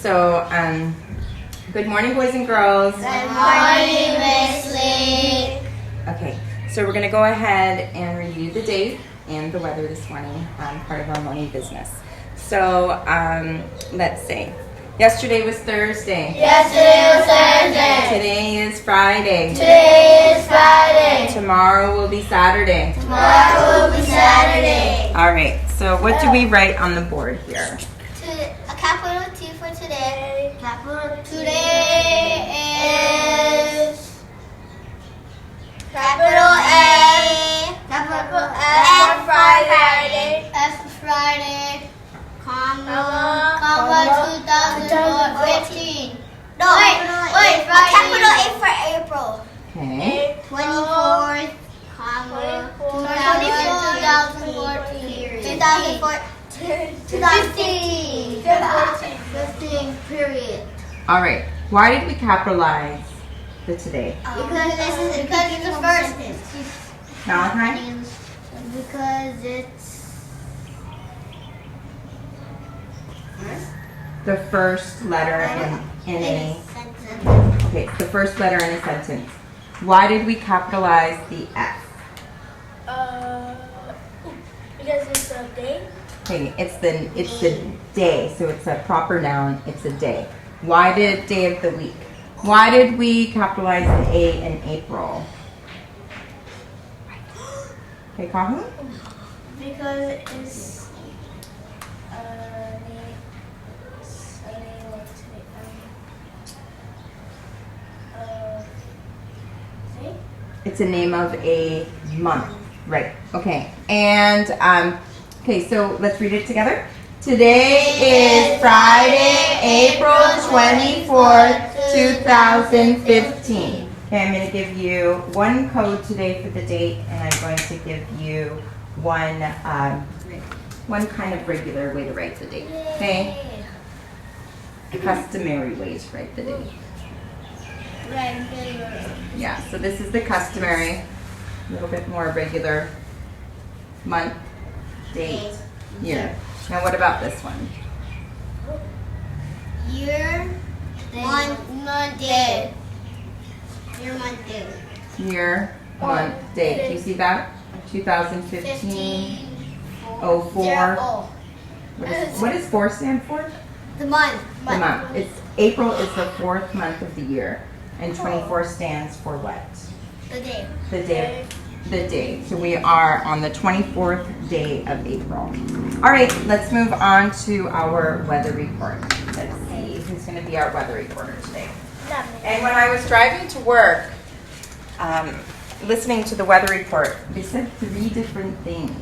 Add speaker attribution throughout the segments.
Speaker 1: So, good morning, boys and girls.
Speaker 2: Good morning, Miss Lee.
Speaker 1: Okay, so we're going to go ahead and review the date and the weather this morning, part of our morning business. So, let's see. Yesterday was Thursday.
Speaker 2: Yesterday was Thursday.
Speaker 1: Today is Friday.
Speaker 2: Today is Friday.
Speaker 1: Tomorrow will be Saturday.
Speaker 2: Tomorrow will be Saturday.
Speaker 1: All right, so what do we write on the board here?
Speaker 2: A capital T for today. Capital today is capital A. Capital F for Friday. F for Friday. Comma 2015. No, wait. Capital A for April.
Speaker 1: Okay.
Speaker 2: 24th, comma 2015, period.
Speaker 1: All right, why did we capitalize the today?
Speaker 2: Because it's the first.
Speaker 1: Valentine?
Speaker 2: Because it's
Speaker 1: The first letter in a...
Speaker 2: sentence.
Speaker 1: Okay, it's the first letter in a sentence. Why did we capitalize the F?
Speaker 3: Because it's a day.
Speaker 1: Okay, it's the day, so it's a proper noun. It's a day. Why did day of the week? Why did we capitalize the A in April? Okay, Kahu?
Speaker 3: Because it's
Speaker 1: It's a name of a month. Right. Okay. And okay, so let's read it together. Today is Friday, April 24th, 2015. Okay, I'm going to give you one code today for the date, and I'm going to give you one kind of regular way to write the date. Okay? A customary way to write the date. Yeah, so this is the customary, a little bit more regular month, date, year. Now what about this one?
Speaker 2: Year, month, day. Year, month, day.
Speaker 1: Year, month, date. Do you see that? 2015, 04. What does 4 stand for?
Speaker 2: The month.
Speaker 1: The month. April is the 4th month of the year, and 24 stands for what?
Speaker 2: The day.
Speaker 1: The day. The day. So we are on the 24th day of April. All right, let's move on to our weather report. Let's see who's going to be our weather reporter today. And when I was driving to work, listening to the weather report, they said 3 different things.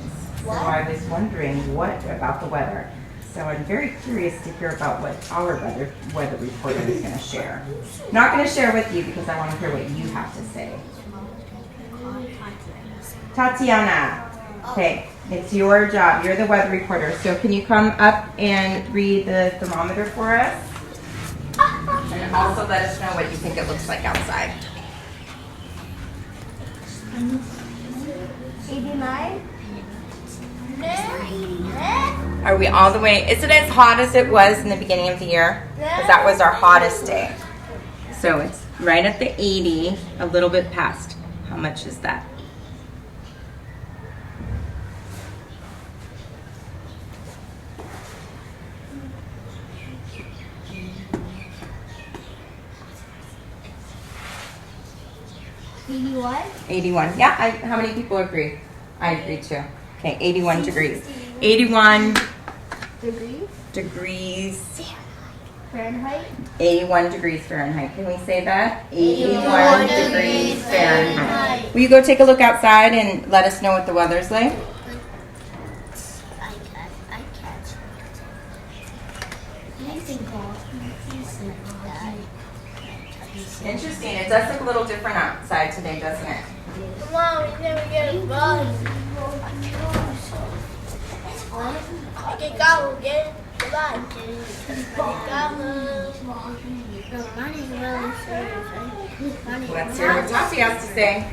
Speaker 1: So I was wondering what about the weather. So I'm very curious to hear about what our weather reporter is going to share. Not going to share with you because I want to hear what you have to say. Tatiana, okay, it's your job. You're the weather reporter. So can you come up and read the thermometer for us? And also let us know what you think it looks like outside.
Speaker 2: 89.
Speaker 1: Are we all the way? Is it as hot as it was in the beginning of the year? Because that was our hottest day. So it's right at the 80, a little bit past. How much is that?
Speaker 2: What?
Speaker 1: 81. Yeah, how many people agree? I agree too. Okay, 81 degrees. 81 degrees
Speaker 2: Fahrenheit.
Speaker 1: 81 degrees Fahrenheit. Can we say that? 81 degrees Fahrenheit. Will you go take a look outside and let us know what the weather's like?
Speaker 2: I can't.
Speaker 1: Interesting. It does look a little different outside today, doesn't it?
Speaker 3: Mom, you never get a bus. Okay, go get the
Speaker 1: Let's hear what Tati has to say.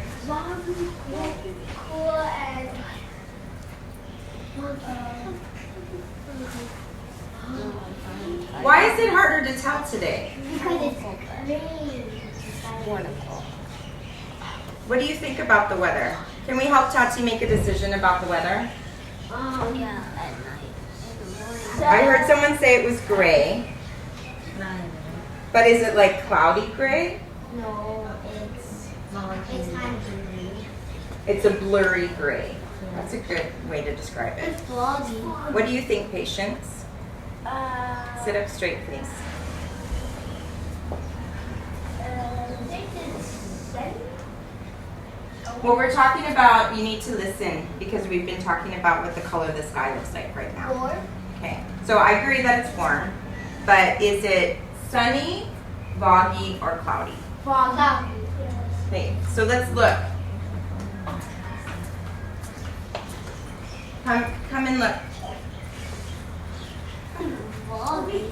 Speaker 1: Why is it harder to tell today?
Speaker 2: Because it's green.
Speaker 1: What do you think about the weather? Can we help Tati make a decision about the weather?
Speaker 2: Yeah, at night. In the morning.
Speaker 1: I heard someone say it was gray. But is it like cloudy gray?
Speaker 2: No, it's kind of green.
Speaker 1: It's a blurry gray. That's a good way to describe it.
Speaker 2: It's foggy.
Speaker 1: What do you think, Patience? Sit up straight, please. Well, we're talking about, you need to listen because we've been talking about what the color of the sky looks like right now.
Speaker 2: Warm.
Speaker 1: Okay, so I agree that it's warm, but is it sunny, foggy, or cloudy?
Speaker 2: Foggy.
Speaker 1: Okay, so let's look. Come and look.
Speaker 2: Foggy.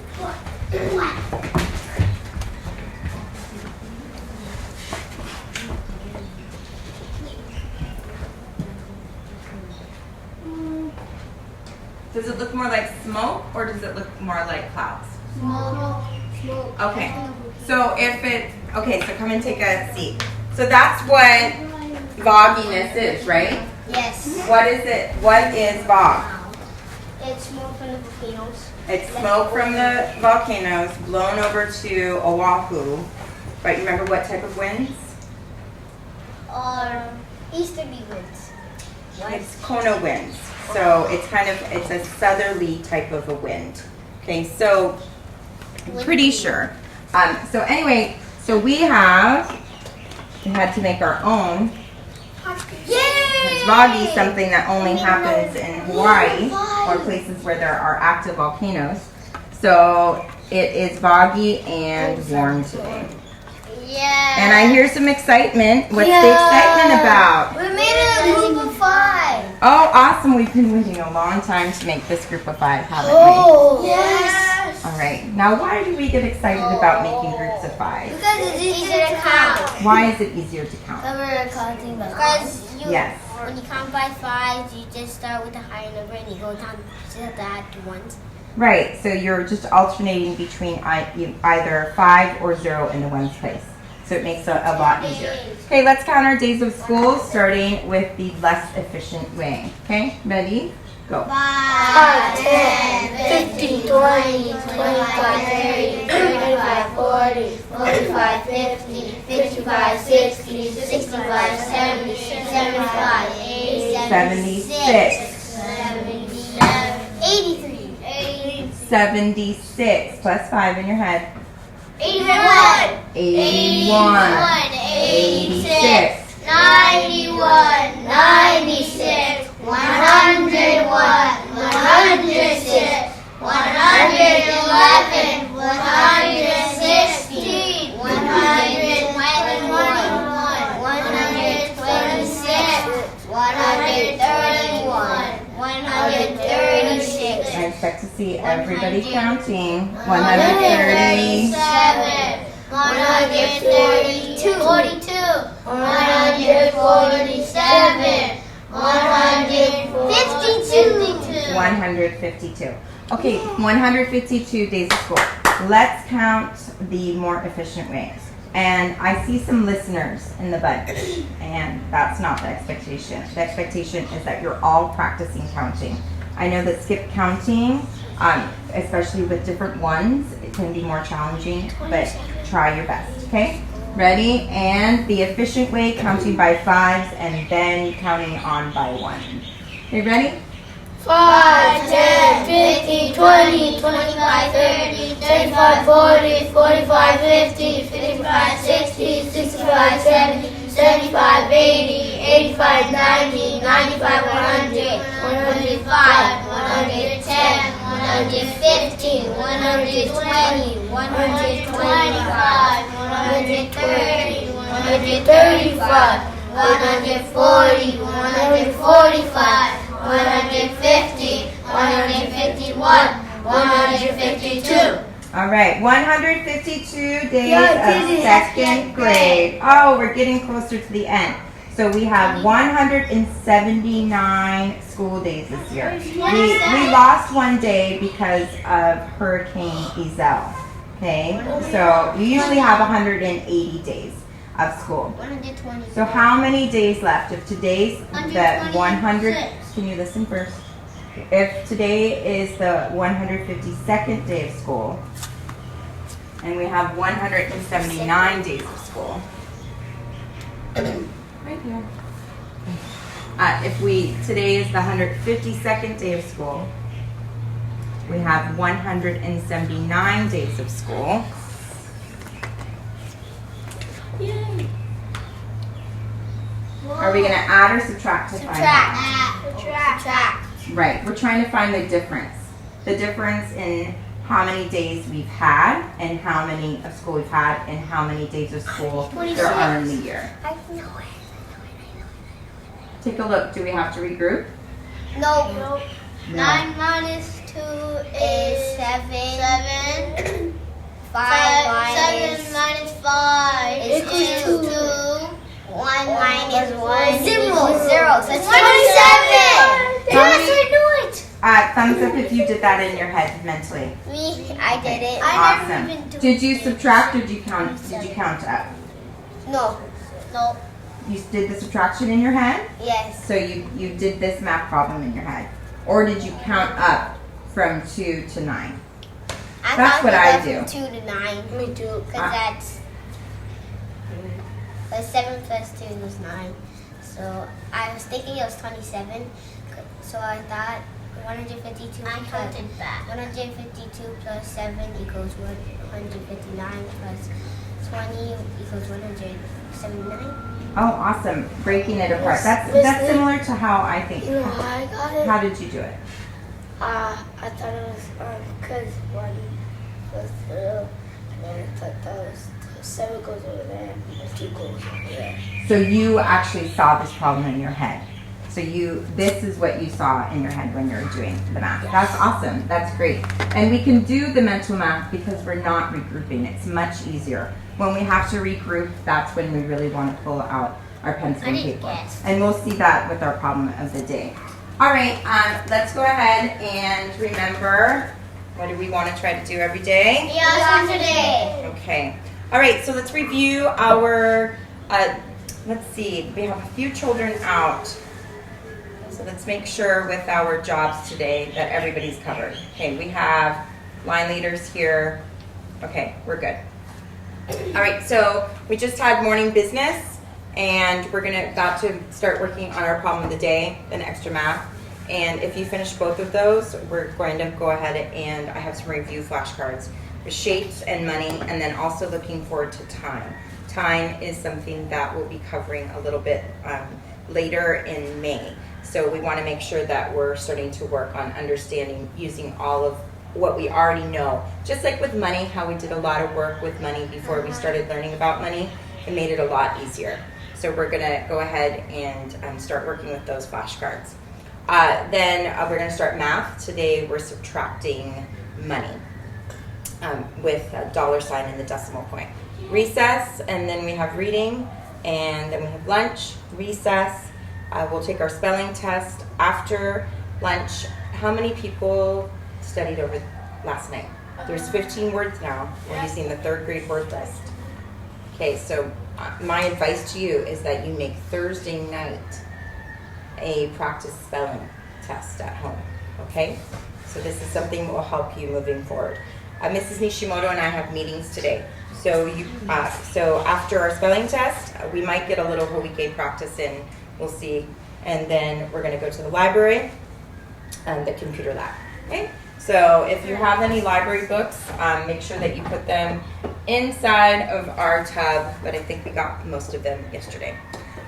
Speaker 1: Does it look more like smoke or does it look more like clouds?
Speaker 2: Smoke. Smoke.
Speaker 1: Okay, so if it, okay, so come and take a seat. So that's what fogginess is, right?
Speaker 2: Yes.
Speaker 1: What is it? What is fog?
Speaker 2: It's smoke from the volcanoes.
Speaker 1: It's smoke from the volcanoes blown over to Oahu. Right, you remember what type of winds?
Speaker 2: Easterly winds.
Speaker 1: It's Kona winds. So it's kind of, it's a southerly type of a wind. Okay, so I'm pretty sure. So anyway, so we had to make our own. It's foggy, something that only happens in Hawaii or places where there are active volcanoes. So it is foggy and warm today.
Speaker 2: Yeah.
Speaker 1: And I hear some excitement. What's the excitement about?
Speaker 2: We made it a group of 5.
Speaker 1: Oh, awesome. We've been waiting a long time to make this group of 5, haven't
Speaker 2: Yes.
Speaker 1: we? All right. Now, why do we get excited about making groups of 5?
Speaker 2: Because it's easier to count.
Speaker 1: Why is it easier to count?
Speaker 2: Because
Speaker 1: Yes.
Speaker 2: when you count by 5, you just start with a higher number and you go down to that ones.
Speaker 1: Right. So you're just alternating between either 5 or 0 in the ones place. So it makes it a lot easier. Okay, let's count our days of school, starting with the less efficient way. Okay, ready? Go.
Speaker 2: 5, 10, 15, 20, 25, 30, 35, 40, 45, 50, 55, 60, 65, 70, 75, 80,
Speaker 1: 76.
Speaker 2: 77, 83,
Speaker 1: 76 plus 5 in your head.
Speaker 2: 81,
Speaker 1: 81. 86.
Speaker 2: 91, 96, 101, 106, 111, 116, 121, 126, 131, 136.
Speaker 1: I expect to see everybody counting. 130.
Speaker 2: 132, 147, 152,
Speaker 1: 152. Okay, 152 days of school. Let's count the more efficient ways. And I see some listeners in the bunch, and that's not the expectation. The expectation is that you're all practicing counting. I know that skip counting, especially with different ones, it can be more challenging, but try your best, okay? Ready? And the efficient way, counting by 5s and then counting on by 1. Okay, ready?
Speaker 2: 5, 10, 15, 20, 25, 30, 35, 40, 45, 50, 55, 60, 65, 70, 75, 80, 85, 90, 95, 100, 105, 110, 115, 120, 125, 130, 135, 140, 145, 150, 151, 152.
Speaker 1: All right, 152 days of second grade. Oh, we're getting closer to the end. So So we have 179 school days this year. We lost one day because of Hurricane Iselle. Okay, so we usually have 180 days of school.
Speaker 2: 120.
Speaker 1: So how many days left? If today's the 100, can you listen first? If today is the 152nd day of school, and we have 179 days of school, right here. Today is the 152nd day of school, we have 179 days of school.
Speaker 3: Yay.
Speaker 1: Are we going to add or subtract to find out?
Speaker 3: Subtract.
Speaker 1: Right, we're trying to find the difference. The difference in how many days we've had and how many of school we've had and how many days of school there are in the year.
Speaker 2: I know it.
Speaker 1: Take a look. Do we have to regroup?
Speaker 2: No.
Speaker 3: Nope.
Speaker 2: 9 minus 2 is 7. 7 minus 5 is 2. 1 minus 1
Speaker 3: Zero.
Speaker 2: is 0. So it's 27.
Speaker 1: How
Speaker 2: Yes,
Speaker 1: many-
Speaker 2: I knew it.
Speaker 1: Thumbs up if you did that in your head mentally.
Speaker 2: Me, I did it.
Speaker 1: Awesome. Did you subtract or did you count? Did you count up?
Speaker 2: No. No.
Speaker 1: You did the subtraction in your head,
Speaker 2: Yes.
Speaker 1: so you did this math problem in your head, or did you count up from 2 to 9? That's what I do.
Speaker 2: From 2 to 9.
Speaker 3: Me too.
Speaker 2: Because that's 7 plus 2 is 9. So I was thinking it was 27. So I thought 152. I counted that. 152 plus 7 equals 159 plus 20 equals 179.
Speaker 1: Oh, awesome! Breaking it apart. That's similar to how I think.
Speaker 3: You know how I got it?
Speaker 1: How did you do it?
Speaker 3: I thought it was because 1 was 0, and then I thought that was 7 goes over there, and 2 goes over there.
Speaker 1: So you actually saw this problem in your head. So this is what you saw in your head when you were doing the math. That's awesome. That's great. And we can do the mental math because we're not regrouping. It's much easier. When we have to regroup, that's when we really want to pull out our pencil and paper. And we'll see that with our problem of the day. All right, let's go ahead and remember, what do we want to try to do every day?
Speaker 2: Yesterday.
Speaker 1: Okay. All right, so let's review our, let's see, we have a few children out. So let's make sure with our jobs today that everybody's covered. Okay, we have line leaders here. Okay, we're good. All right, so we just had morning business and we're got to start working on our problem of the day, an extra math. And if you finish both of those, we're going to go ahead and I have some review flashcards with shapes and money, and then also looking forward to time. Time is something that we'll be covering a little bit later in May. So we want to make sure that we're starting to work on understanding, using all of what we already know. Just like with money, how we did a lot of work with money before we started learning about money, it made it a lot easier. So we're going to go ahead and start working with those flashcards. Then we're going to start math. Today we're subtracting money with a $ and the decimal point. Recess, and then we have reading, and then we have lunch, recess. We'll take our spelling test after lunch. How many people studied over last night? There's 15 words now. We're using the 3rd grade word list. Okay, so my advice to you is that you make Thursday night a practice spelling test at home, okay? So this is something that will help you moving forward. Mrs. Nishimoto and I have meetings today. So after our spelling test, we might get a little Hoike practice in. We'll see. And then we're going to go to the library and the computer lab. Okay? So if you have any library books, make sure that you put them inside of our tub. But I think we got most of them yesterday.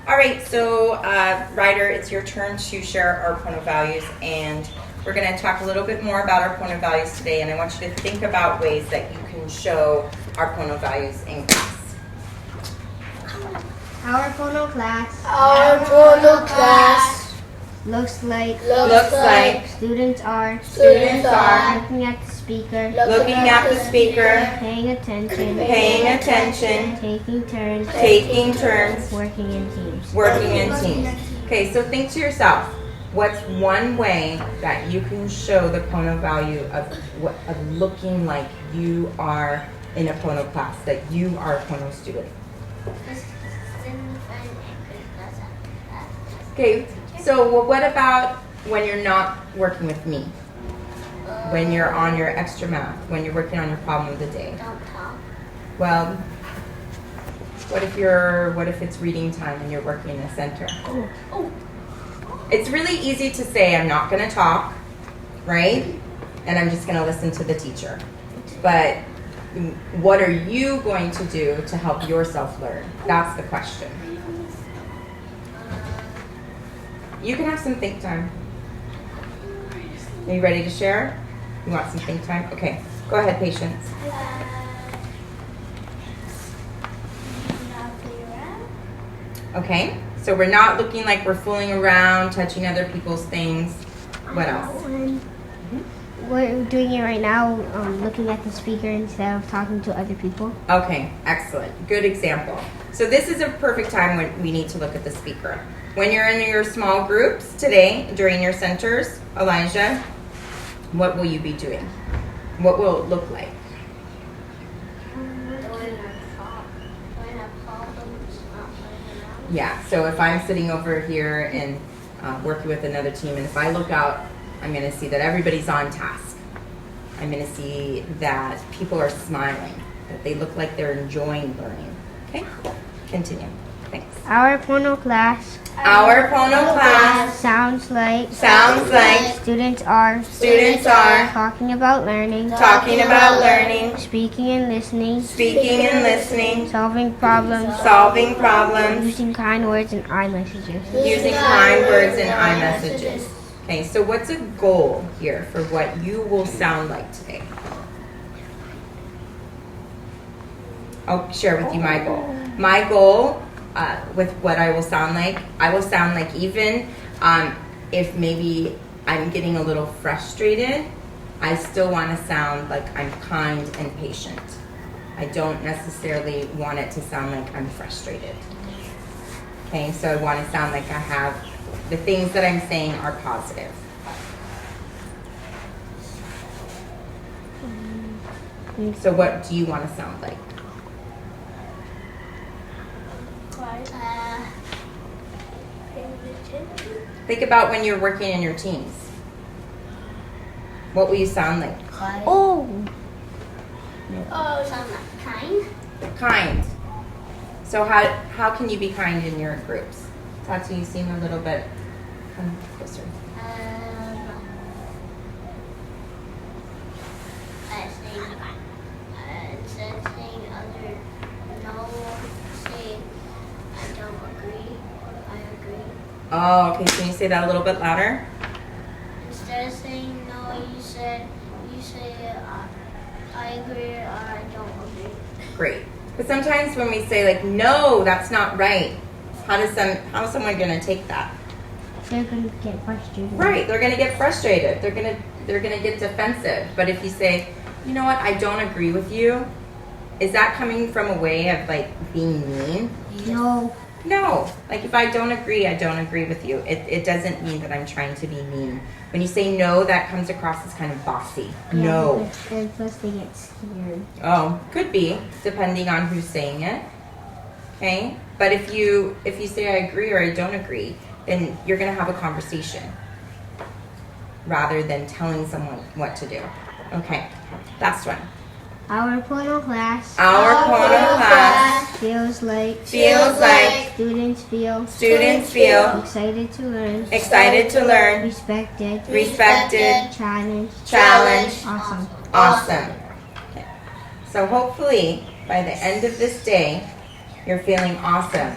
Speaker 1: All right, so Ryder, it's your turn to share our Pono values. And we're going to talk a little bit more about our Pono values today. And I want you to think about ways that you can show our Pono values in class.
Speaker 2: Our Pono class.
Speaker 3: Our Pono class.
Speaker 2: Looks like.
Speaker 1: Looks like.
Speaker 2: Students are.
Speaker 1: Students are.
Speaker 2: Looking at the speaker.
Speaker 1: Looking at the speaker.
Speaker 2: Paying attention.
Speaker 1: Paying attention.
Speaker 2: Taking turns.
Speaker 1: Taking turns.
Speaker 2: Working in teams.
Speaker 1: Working in teams. Okay, so think to yourself, what's one way that you can show the Pono value of looking like you are in a Pono class, that you are a Pono student? Okay, so what about when you're not working with me? When you're on your extra math, when you're working on your problem of the day?
Speaker 2: Don't talk.
Speaker 1: Well, what if it's reading time and you're working in a center? It's really easy to say I'm not going to talk, right? And I'm just going to listen to the teacher. But what are you going to do to help yourself learn? That's the question. You can have some think time. Are you ready to share? You want some think time? Okay, go ahead, Patience. Okay, so we're not looking like we're fooling around, touching other people's things. What else?
Speaker 2: We're doing it right now, looking at the speaker instead of talking to other people.
Speaker 1: Okay, excellent. Good example. So this is a perfect time when we need to look at the speaker. When you're in your small groups today, during your centers, Elijah, what will you be doing? What will it look like? Yeah, so if I'm sitting over here and working with another team, and if I look out, I'm going to see that everybody's on task. I'm going to see that people are smiling, that they look like they're enjoying learning. Okay, continue. Thanks.
Speaker 2: Our Pono class
Speaker 1: Our Pono class
Speaker 2: sounds like students are talking about learning, speaking and listening, solving problems, using kind words and iMessages.
Speaker 1: Okay, so what's a goal here for what you will sound like today? I'll share with you my goal. My goal with what I will sound like even if maybe I'm getting a little frustrated, I still want to sound like I'm kind and patient. I don't necessarily want it to sound like I'm frustrated. Okay, so I want to sound like I have the things that I'm saying are positive. So what do you want to sound like? Think about when you're working in your teams. What will you sound like?
Speaker 2: Oh,
Speaker 3: Sound like kind.
Speaker 1: Kind. So how can you be kind in your groups? Tati, you seem a little bit closer.
Speaker 3: Instead of saying other no, say I don't agree or I agree.
Speaker 1: Oh, okay. Can you say that a little bit louder?
Speaker 3: Instead of saying no, you say I agree or I don't agree.
Speaker 1: Great. But sometimes when we say like, no, that's not right, how's someone gonna take that?
Speaker 2: they're going to get frustrated.
Speaker 1: Right, they're gonna get frustrated. They're gonna get defensive. But if you say, you know what, I don't agree with you, is that coming from a way of like being mean?
Speaker 2: No.
Speaker 1: No, like if I don't agree with you. It doesn't mean that I'm trying to be mean. When you say no, that comes across as kind of bossy. No.
Speaker 2: And plus they get scared.
Speaker 1: Oh, could be, depending on who's saying it. Okay? But if you say I agree or I don't agree, then you're gonna have a conversation rather than telling someone what to do. Okay, last one.
Speaker 2: Our Pono class feels like students feel excited to learn, respected, challenged.
Speaker 1: Awesome. Okay. So hopefully by the end of this day, you're feeling awesome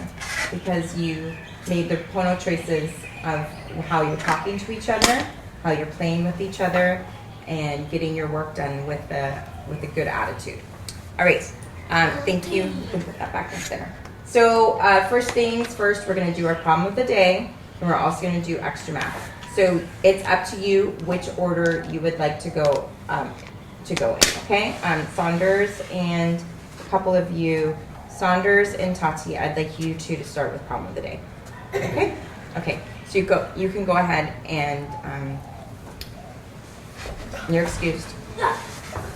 Speaker 1: because you made the Pono choices of how you're talking to each other, how you're playing with each other, and getting your work done with a good attitude. All right, thank you. You can put that back in center. So first things first, we're gonna do our problem of the day. and we're also going to do extra math. So it's up to you which order you would like to go in. Okay, Saunders and a couple of you, Saunders and Tati. I'd like you two to start with problem of the day. Okay. Okay. So you can go ahead and you're excused.
Speaker 3: Yeah.